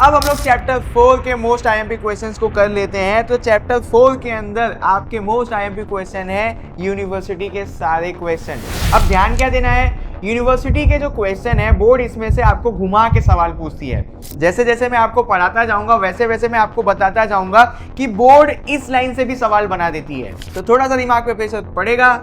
अब हम लोग चैप्टर 4 के मोस्ट आईएमपी क्वेश्चंस को कर लेते हैं। तो चैप्टर 4 के अंदर आपके मोस्ट आईएमपी क्वेश्चन है यूनिवर्सिटी के सारे क्वेश्चन। अब ध्यान क्या देना है, यूनिवर्सिटी के जो क्वेश्चन है बोर्ड इसमें से आपको घुमा के सवाल पूछती है। जैसे जैसे मैं आपको पढ़ाता जाऊंगा वैसे वैसे मैं आपको बताता जाऊंगा कि बोर्ड इस लाइन से भी सवाल बना देती है। तो थोड़ा सा दिमाग पे प्रेशर पड़ेगा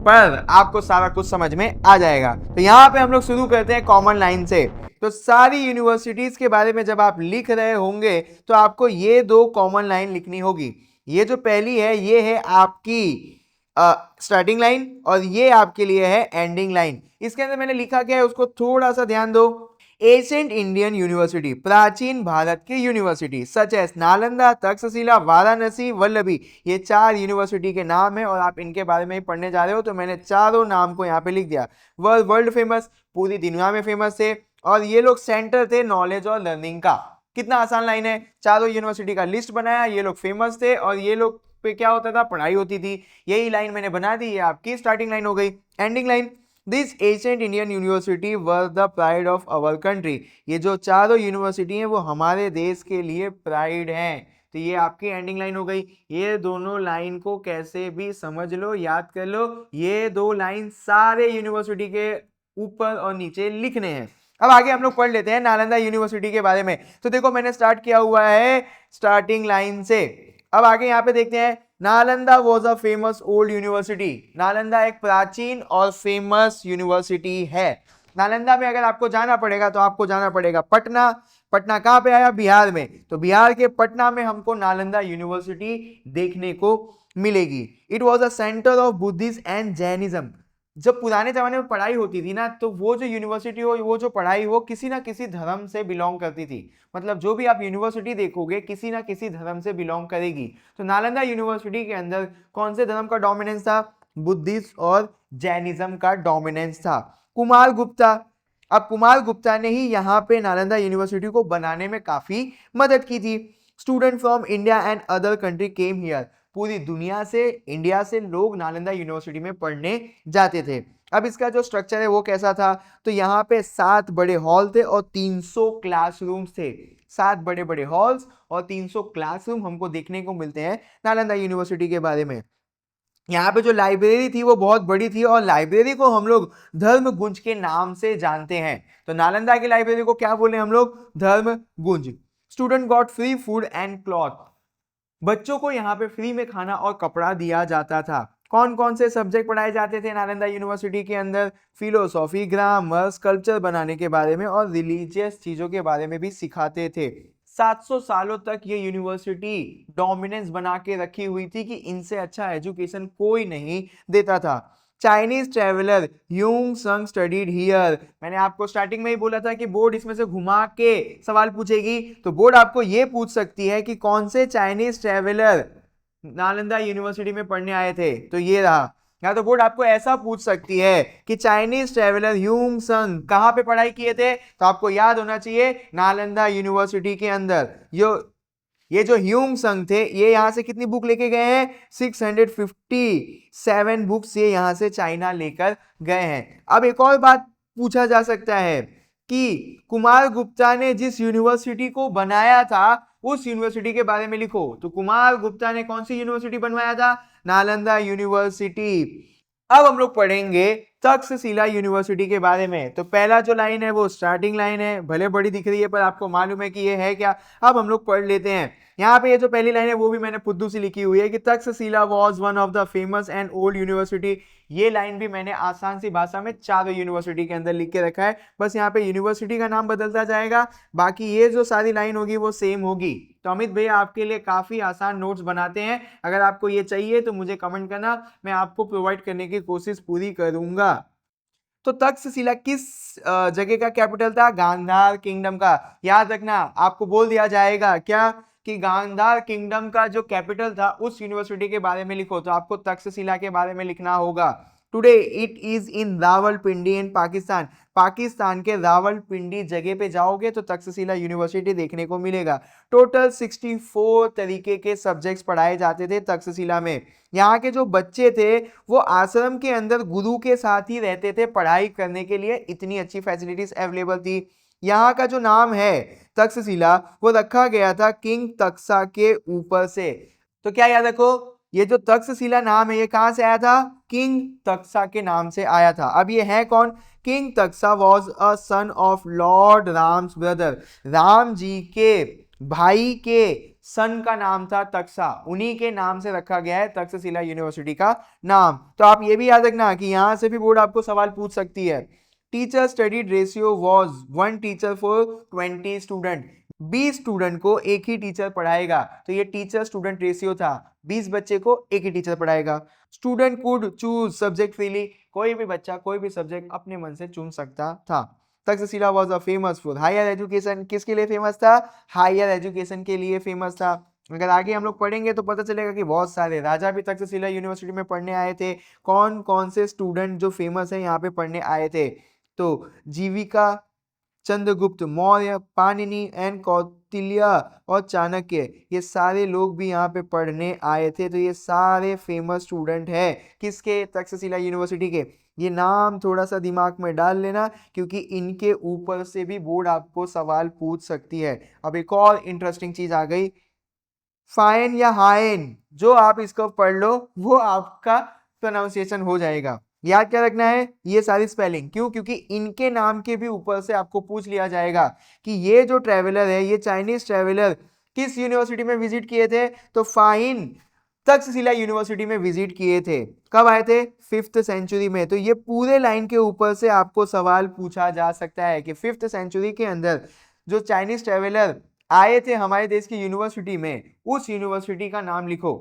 पर आपको सारा कुछ समझ में आ जाएगा। तो यहाँ पे हम लोग शुरू करते हैं कॉमन लाइन से। तो सारी यूनिवर्सिटीज के बारे में जब आप लिख रहे होंगे तो आपको ये दो कॉमन लाइन लिखनी होगी। ये जो पहली है ये है आपकी स्टार्टिंग लाइन और ये आपके लिए है एंडिंग लाइन। इसके अंदर मैंने लिखा क्या है उसको थोड़ा सा ध्यान दो। एशियंट इंडियन यूनिवर्सिटी, प्राचीन भारत की university such as Nalanda, Takshashila, Varanasi, Vallabhi, ये 4 यूनिवर्सिटी के नाम है और आप इनके बारे में ही पढ़ने जा रहे हो। तो मैंने चारों नाम को यहाँ पे लिख दिया। वर्ल्ड फेमस, पूरी दुनिया में फेमस थे और ये लोग सेंटर थे नॉलेज और लर्निंग का। कितना आसान लाइन है, चारों यूनिवर्सिटी का लिस्ट बनाया, ये लोग फेमस थे और ये लोग पे क्या होता था, पढ़ाई होती थी। यही लाइन मैंने बना दी, ये आपकी स्टार्टिंग लाइन हो गई। Ending line, this ancient Indian university were the pride of our country, ये जो चारों यूनिवर्सिटी हैं वो हमारे देश के लिए प्राइड हैं। तो ये आपकी एंडिंग लाइन हो गई। ये दोनों लाइन को कैसे भी समझ लो, याद कर लो, ये दो लाइन सारे यूनिवर्सिटी के ऊपर और नीचे लिखने हैं। अब आगे हम लोग पढ़ लेते हैं नालंदा यूनिवर्सिटी के बारे में। तो देखो मैंने स्टार्ट किया हुआ है स्टार्टिंग लाइन से। अब आगे यहाँ पे देखते हैं, Nalanda was a famous old university. Nalanda एक प्राचीन और फेमस यूनिवर्सिटी है। नालंदा में अगर आपको जाना पड़ेगा तो आपको जाना पड़ेगा पटना। पटना कहाँ पे आया, बिहार में। तो बिहार के पटना में हमको नालंदा यूनिवर्सिटी देखने को मिलेगी। It was a centre of Buddhism and Jainism. जब पुराने जमाने में पढ़ाई होती थी ना तो वो जो यूनिवर्सिटी हो, वो जो पढ़ाई हो, किसी ना किसी धर्म से बिलोंग करती थी। मतलब जो भी आप यूनिवर्सिटी देखोगे किसी ना किसी धर्म से बिलोंग करेगी। तो नालंदा यूनिवर्सिटी के अंदर कौन से धर्म का डोमिनेंस था, बुद्धिस्ट और जैनिज्म का डोमिनेंस था। कुमार गुप्ता, अब कुमार गुप्ता ने ही यहाँ पे नालंदा यूनिवर्सिटी को बनाने में काफी मदद की थी। Student from India and other country came here, पूरी दुनिया से, इंडिया से लोग नालंदा यूनिवर्सिटी में पढ़ने जाते थे। अब इसका जो स्ट्रक्चर है वो कैसा था, तो यहाँ पे 7 बड़े हॉल थे और 300 क्लासरूम्स थे। 7 बड़े बड़े हॉल्स और 300 क्लासरूम हमको देखने को मिलते हैं नालंदा यूनिवर्सिटी के बारे में। यहाँ पे जो लाइब्रेरी थी वो बहुत बड़ी थी और लाइब्रेरी को हम लोग धर्मगुंज के नाम से जानते हैं। तो नालंदा की लाइब्रेरी को क्या बोले हम लोग, धर्मगुंज। Student got free food and cloth, बच्चों को यहाँ पे फ्री में खाना और कपड़ा दिया जाता था। कौन कौन से सब्जेक्ट पढ़ाए जाते थे नालंदा यूनिवर्सिटी के अंदर, फिलोसॉफी, ग्रामर, स्कल्पचर बनाने के बारे में और रिलीजियस चीजों के बारे में भी सिखाते थे। 700 सालों तक ये यूनिवर्सिटी डोमिनेंस बना के रखी हुई थी कि इनसे अच्छा एजुकेशन कोई नहीं देता था। चाइनीज ट्रेवलर यूंग संग स्टडीड हियर, मैंने आपको स्टार्टिंग में ही बोला था कि बोर्ड इसमें से घुमा के सवाल पूछेगी। तो बोर्ड आपको ये पूछ सकती है कि कौन से चाइनीज ट्रेवलर नालंदा यूनिवर्सिटी में पढ़ने आए थे, तो ये रहा। या तो बोर्ड आपको ऐसा पूछ सकती है कि चाइनीज ट्रेवलर ह्यूंग संग कहाँ पे पढ़ाई किए थे, तो आपको याद होना चाहिए नालंदा यूनिवर्सिटी के अंदर। ये जो ह्यूंग संग थे ये यहाँ से कितनी बुक लेके गए हैं, 657 बुक्स ये यहाँ से चाइना लेकर गए हैं। अब एक और बात पूछा जा सकता है कि कुमार गुप्ता ने जिस यूनिवर्सिटी को बनाया था उस यूनिवर्सिटी के बारे में लिखो। तो कुमार गुप्ता ने कौन सी यूनिवर्सिटी बनवाया था, नालंदा यूनिवर्सिटी। अब हम लोग पढ़ेंगे तक्षशिला यूनिवर्सिटी के बारे में। तो पहला जो लाइन है वो स्टार्टिंग लाइन है, भले बड़ी दिख रही है पर आपको मालूम है कि ये है क्या। अब हम लोग पढ़ लेते हैं। यहाँ पे ये जो पहली लाइन है वो भी मैंने फुद्दू सी लिखी हुई है कि Takshashila was one of the famous and old university. ये लाइन भी मैंने आसान सी भाषा में चारों यूनिवर्सिटी के अंदर लिख के रखा है, बस यहाँ पे यूनिवर्सिटी का नाम बदलता जाएगा, बाकी ये जो सारी लाइन होगी वो सेम होगी। तो अमित भैया आपके लिए काफी आसान नोट्स बनाते हैं, अगर आपको ये चाहिए तो मुझे कमेंट करना, मैं आपको प्रोवाइड करने की कोशिश पूरी करूंगा। तो तक्षशिला किस जगह का कैपिटल था, गांधार किंगडम का। याद रखना आपको बोल दिया जाएगा क्या कि गांधार किंगडम का जो कैपिटल था उस यूनिवर्सिटी के बारे में लिखो, तो आपको तक्षशिला के बारे में लिखना होगा। Today it is in Rawalpindi in Pakistan, Pakistan के रावलपिंडी जगह पे जाओगे तो तक्षशिला यूनिवर्सिटी देखने को मिलेगा। टोटल 64 तरीके के सब्जेक्ट्स पढ़ाए जाते थे तक्षशिला में। यहाँ के जो बच्चे थे वो आश्रम के अंदर गुरु के साथ ही रहते थे पढ़ाई करने के लिए, इतनी अच्छी फैसिलिटीज अवेलेबल थी। यहाँ का जो नाम है तक्षशिला वो रखा गया था किंग तक्षा के ऊपर से। तो क्या याद रखो, ये जो तक्षशिला नाम है ये कहां से आया था? किंग तक्षा के नाम से आया था। अब ये है कौन? King Taksha was a son of lord Ram's brother. Ram ji के भाई के सन का नाम था तक्षा, उन्हीं के नाम से रखा गया है तक्षशिला यूनिवर्सिटी का नाम। तो आप ये भी याद रखना कि यहां से भी बोर्ड आपको सवाल पूछ सकती है। Teacher studied ratio was 1 teacher for 20 student. 20 student को एक ही टीचर पढ़ाएगा, तो ये टीचर स्टूडेंट रेशियो था, 20 बच्चे को एक ही टीचर पढ़ाएगा। Student could choose subject freely, कोई भी बच्चा कोई भी सब्जेक्ट अपने मन से चुन सकता था। Takshashila was a famous for higher education, किसके लिए फेमस था? हायर एजुकेशन के लिए फेमस था। अगर आगे हम लोग पढ़ेंगे तो पता चलेगा कि बहुत सारे राजा भी तक्षशिला यूनिवर्सिटी में पढ़ने आए थे। कौन कौन से स्टूडेंट जो फेमस है यहाँ पे पढ़ने आए थे? तो जीविका, चंद्रगुप्त मौर्य, पाणिनि एंड कौटिल्य और चाणक्य, ये सारे लोग भी यहाँ पे पढ़ने आए थे। तो ये सारे फेमस स्टूडेंट हैं किसके? तक्षशिला यूनिवर्सिटी के। ये नाम थोड़ा सा दिमाग में डाल लेना, क्योंकि इनके ऊपर से भी बोर्ड आपको सवाल पूछ सकती है। अब एक और इंटरेस्टिंग चीज आ गई, फाइन या हाइन, जो आप इसको पढ़ लो वो आपका प्रोनाउंसिएशन हो जाएगा। याद क्या रखना है? ये सारी स्पेलिंग। क्यों? क्योंकि इनके नाम के भी ऊपर से आपको पूछ लिया जाएगा कि ये जो ट्रेवलर है, ये चाइनीज ट्रेवलर किस यूनिवर्सिटी में विजिट किए थे? तो फाइन तक्षशिला यूनिवर्सिटी में विजिट किए थे। कब आए थे? 5th सेंचुरी में। तो ये पूरे लाइन के ऊपर से आपको सवाल पूछा जा सकता है कि 5th सेंचुरी के अंदर जो चाइनीज ट्रेवलर आए थे हमारे देश की यूनिवर्सिटी में, उस यूनिवर्सिटी का नाम लिखो।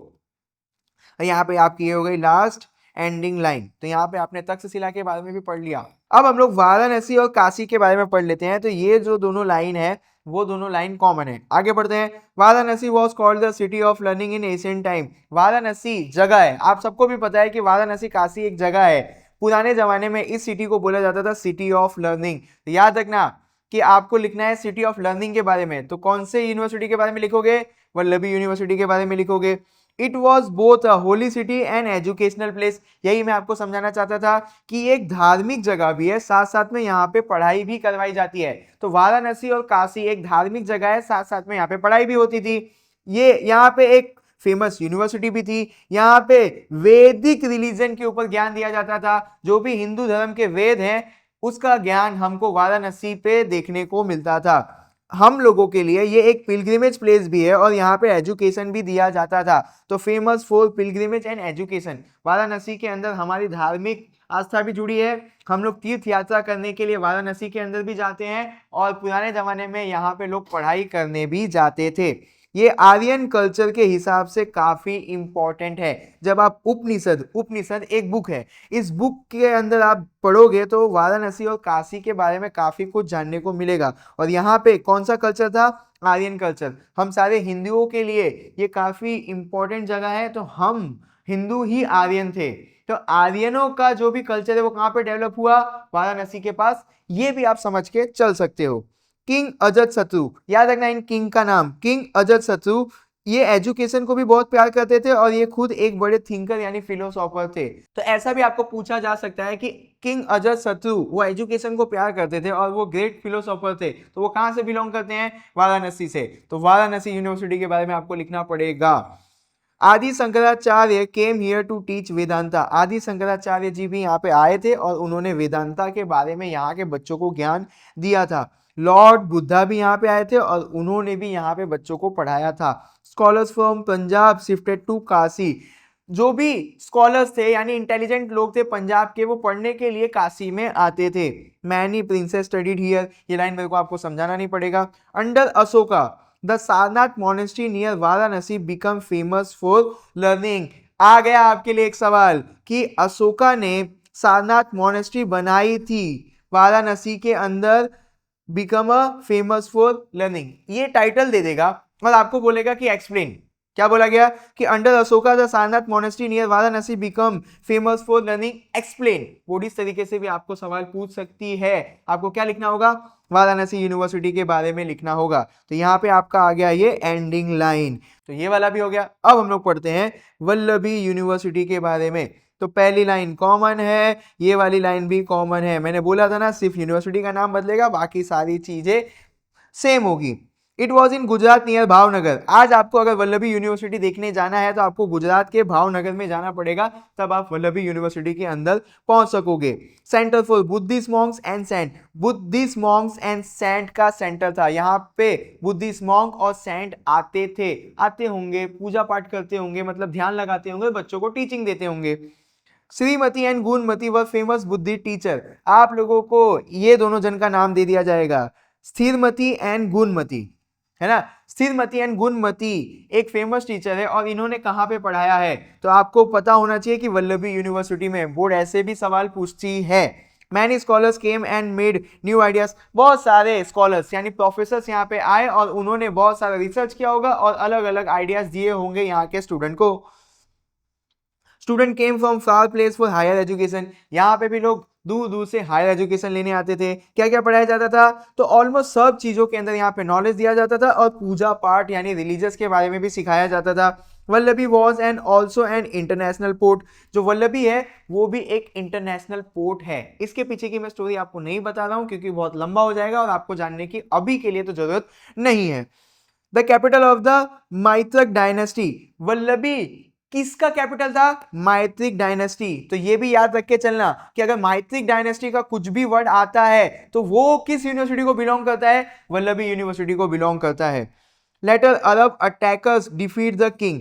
यहाँ पे आपकी ये हो गई लास्ट एंडिंग लाइन। तो यहाँ पे आपने तक्षशिला के बारे में भी पढ़ लिया। अब हम लोग वाराणसी और काशी के बारे में पढ़ लेते हैं। तो ये जो दोनों लाइन है वो दोनों लाइन कॉमन है। आगे बढ़ते हैं। Varanasi was called the city of learning in Asian time. Varanasi जगह है, आप सबको भी पता है कि वाराणसी काशी एक जगह है। पुराने जमाने में इस सिटी को बोला जाता था सिटी ऑफ लर्निंग। तो याद रखना कि आपको लिखना है सिटी ऑफ लर्निंग के बारे में। तो कौन से यूनिवर्सिटी के बारे में लिखोगे? वल्लभी यूनिवर्सिटी के बारे में लिखोगे। It was both a holy city and educational place. यही मैं आपको समझाना चाहता था कि एक धार्मिक जगह भी है, साथ साथ में यहाँ पे पढ़ाई भी करवाई जाती है। तो वाराणसी और काशी एक धार्मिक जगह है, साथ साथ में यहाँ पे पढ़ाई भी होती थी। ये यहाँ पे एक फेमस यूनिवर्सिटी भी थी। यहाँ पे वैदिक रिलीजन के ऊपर ज्ञान दिया जाता था। जो भी हिंदू धर्म के वेद हैं उसका ज्ञान हमको वाराणसी पे देखने को मिलता था। हम लोगों के लिए ये एक पिलग्रिमेज प्लेस भी है और यहाँ पे एजुकेशन भी दिया जाता था। तो famous for pilgrimage and education. Varanasi के अंदर हमारी धार्मिक आस्था भी जुड़ी है। हम लोग तीर्थ यात्रा करने के लिए वाराणसी के अंदर भी जाते हैं और पुराने जमाने में यहाँ पे लोग पढ़ाई करने भी जाते थे। ये आर्यन कल्चर के हिसाब से काफी इंपॉर्टेंट है। जब आप उपनिषद एक बुक है, इस बुक के अंदर आप पढ़ोगे तो वाराणसी और काशी के बारे में काफी कुछ जानने को मिलेगा। और यहाँ पे कौन सा कल्चर था? आर्यन कल्चर। हम सारे हिंदुओं के लिए ये काफी इंपॉर्टेंट जगह है। तो हम हिंदू ही आर्यन थे। तो आर्यनों का जो भी कल्चर है वो कहाँ पे डेवलप हुआ? वाराणसी के पास। ये भी आप समझ के चल सकते हो। किंग अजातशत्रु, याद रखना इन किंग का नाम, किंग अजातशत्रु। ये एजुकेशन को भी बहुत प्यार करते थे और ये खुद एक बड़े थिंकर यानी फिलोसोफर थे। तो ऐसा भी आपको पूछा जा सकता है कि किंग अजातशत्रु वो एजुकेशन को प्यार करते थे और वो ग्रेट फिलोसोफर थे, तो वो कहां से बिलोंग करते हैं? वाराणसी से। तो वाराणसी यूनिवर्सिटी के बारे में आपको लिखना पड़ेगा। Adi Shankaracharya came here to teach Vedanta. Adi Shankaracharya जी भी यहाँ पे आए थे और उन्होंने वेदांता के बारे में यहाँ के बच्चों को ज्ञान दिया था। लॉर्ड बुद्धा भी यहाँ पे आए थे और उन्होंने भी यहाँ पे बच्चों को पढ़ाया था। Scholars from Punjab shifted to Kashi. जो भी स्कॉलर्स थे यानी इंटेलिजेंट लोग थे पंजाब के, वो पढ़ने के लिए काशी में आते थे। Many princes studied here. ये लाइन मेरे को आपको समझाना नहीं पड़ेगा। Under Ashoka the Sarnath monastery near Varanasi become famous for learning. आ गया आपके लिए एक सवाल कि अशोका ने सारनाथ मॉनेस्ट्री बनाई थी वाराणसी के अंदर, become a famous for learning. ये टाइटल दे देगा और आपको बोलेगा कि एक्सप्लेन। क्या बोला गया कि under Ashoka the Sarnath monastery near Varanasi become famous for learning, explain. वो इस तरीके से भी आपको सवाल पूछ सकती है। आपको क्या लिखना होगा? वाराणसी यूनिवर्सिटी के बारे में लिखना होगा। तो यहाँ पे आपका आ गया ये एंडिंग लाइन। तो ये वाला भी हो गया। अब हम लोग पढ़ते हैं वल्लभी यूनिवर्सिटी के बारे में। तो पहली लाइन कॉमन है, ये वाली लाइन भी कॉमन है। मैंने बोला था ना सिर्फ यूनिवर्सिटी का नाम बदलेगा, बाकी सारी चीजें सेम होगी। It was in Gujarat near Bhavnagar. आज आपको अगर वल्लभी यूनिवर्सिटी देखने जाना है तो आपको गुजरात के भावनगर में जाना पड़ेगा, तब आप वल्लभी यूनिवर्सिटी के अंदर पहुंच सकोगे। Centre for Buddhist monks and saint, Buddhist monks and saint का सेंटर था। यहाँ पे बुद्धिस्ट मॉन्क और सेंट आते थे, आते होंगे, पूजा पाठ करते होंगे, मतलब ध्यान लगाते होंगे, बच्चों को टीचिंग देते होंगे। Shrimati and Gunamati were famous बुद्धि टीचर। आप लोगों को ये दोनों जन का नाम दे दिया जाएगा, स्थिरमती एंड गुणमती, है ना। स्थिरमती एंड गुणमती एक फेमस टीचर है, और इन्होंने कहाँ पे पढ़ाया है, तो आपको पता होना चाहिए कि वल्लभी यूनिवर्सिटी में। बोर्ड ऐसे भी सवाल पूछती है। Many scholars came and made new ideas. बहुत सारे स्कॉलर्स यानी प्रोफेसर्स यहाँ पे आए और उन्होंने बहुत सारा रिसर्च किया होगा और अलग अलग आइडियाज दिए होंगे यहाँ के स्टूडेंट को। Student came from far place for higher education. यहाँ पे भी लोग दूर दूर से हायर एजुकेशन लेने आते थे। क्या क्या पढ़ाया जाता था, तो ऑलमोस्ट सब चीजों के अंदर यहाँ पे नॉलेज दिया जाता था, और पूजा पाठ यानी रिलीजियस के बारे में भी सिखाया जाता था। Vallabhi was and also an international port. जो वल्लभी है वो भी एक इंटरनेशनल पोर्ट है। इसके पीछे की मैं स्टोरी आपको नहीं बता रहा हूँ क्योंकि बहुत लंबा हो जाएगा और आपको जानने की अभी के लिए तो जरूरत नहीं है। The capital of the Maitraka dynasty. Vallabhi किसका कैपिटल था, मैत्रिक डायनेस्टी। तो ये भी याद रख के चलना कि अगर मैत्रिक डायनेस्टी का कुछ भी वर्ड आता है तो वो किस यूनिवर्सिटी को बिलोंग करता है, वल्लभी यूनिवर्सिटी को बिलोंग करता है। Later Arab attackers defeat the king.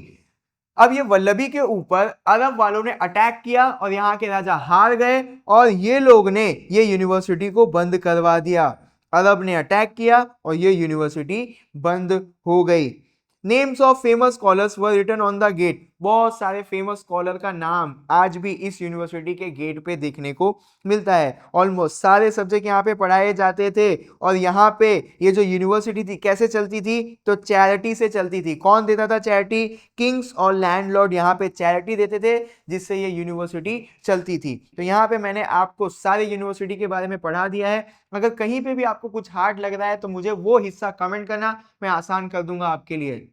अब ये वल्लभी के ऊपर अरब वालों ने अटैक किया और यहाँ के राजा हार गए, और ये लोग ने ये यूनिवर्सिटी को बंद करवा दिया। अरब ने अटैक किया और ये यूनिवर्सिटी बंद हो गई। Names of famous scholars were written on the gate. बहुत सारे फेमस स्कॉलर का नाम आज भी इस यूनिवर्सिटी के गेट पे देखने को मिलता है। ऑलमोस्ट सारे सब्जेक्ट यहाँ पे पढ़ाए जाते थे, और यहाँ पे ये जो यूनिवर्सिटी थी कैसे चलती थी, तो चैरिटी से चलती थी। कौन देता था चैरिटी, किंग्स और लैंडलॉर्ड यहाँ पे चैरिटी देते थे, जिससे ये यूनिवर्सिटी चलती थी। तो यहाँ पे मैंने आपको सारे यूनिवर्सिटी के बारे में पढ़ा दिया है। अगर कहीं पे भी आपको कुछ हार्ड लग रहा है तो मुझे वो हिस्सा कमेंट करना, मैं आसान कर दूंगा आपके लिए।